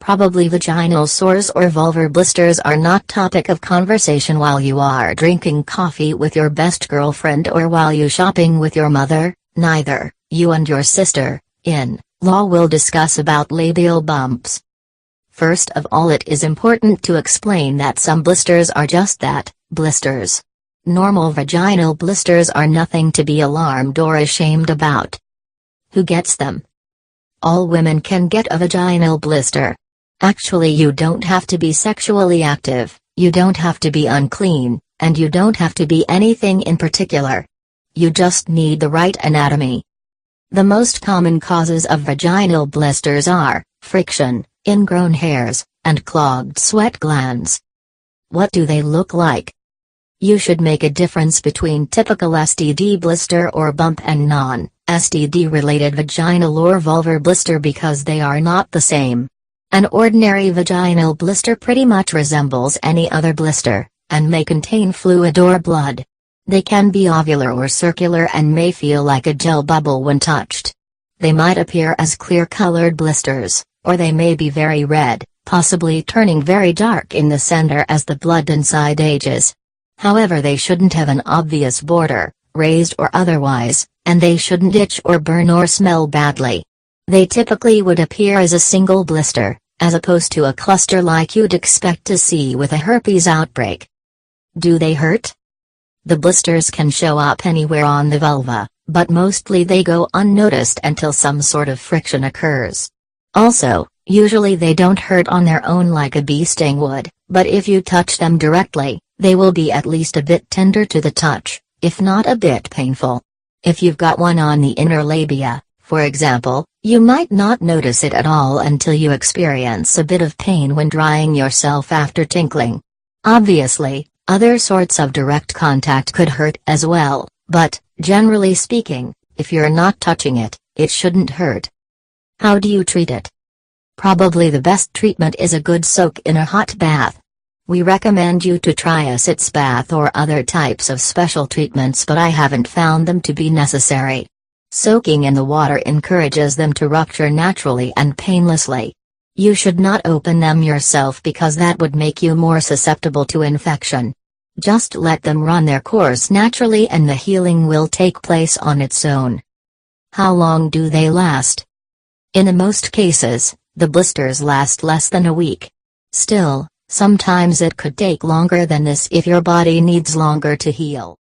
Probably vaginal sores or vulvar blisters are not topic of conversation while you are drinking coffee with your best girlfriend or while you shopping with your mother. Neither you and your sister-in-law will discuss about labial bumps. First of all, it is important to explain that some blisters are just that, blisters. Normal vaginal blisters are nothing to be alarmed or ashamed about. Who gets them? All women can get a vaginal blister. Actually, you don't have to be sexually active, you don't have to be unclean, and you don't have to be anything in particular. You just need the right anatomy. The most common causes of vaginal blisters are friction, ingrown hairs, and clogged sweat glands. What do they look like? You should make a difference between typical STD blister or bump and non-STD related vaginal or vulvar blister because they are not the same. An ordinary vaginal blister pretty much resembles any other blister, and may contain fluid or blood. They can be ovular or circular and may feel like a gel bubble when touched. They might appear as clear-colored blisters, or they may be very red, possibly turning very dark in the center as the blood inside ages. However, they shouldn't have an obvious border, raised or otherwise, and they shouldn't itch or burn or smell badly. They typically would appear as a single blister, as opposed to a cluster like you'd expect to see with a herpes outbreak. Do they hurt? The blisters can show up anywhere on the vulva, but mostly they go unnoticed until some sort of friction occurs. Also, usually they don't hurt on their own like a bee sting would, but if you touch them directly, they will be at least a bit tender to the touch, if not a bit painful. If you've got one on the inner labia, for example, you might not notice it at all until you experience a bit of pain when drying yourself after tinkling. Obviously, other sorts of direct contact could hurt as well, but, generally speaking, if you're not touching it, it shouldn't hurt. How do you treat it? Probably the best treatment is a good soak in a hot bath. We recommend you to try a sitz bath or other types of special treatments, but I haven't found them to be necessary. Soaking in the water encourages them to rupture naturally and painlessly. You should not open them yourself because that would make you more susceptible to infection. Just let them run their course naturally and the healing will take place on its own. How long do they last? In most cases, the blisters last less than a week. Still, sometimes it could take longer than this if your body needs longer to heal.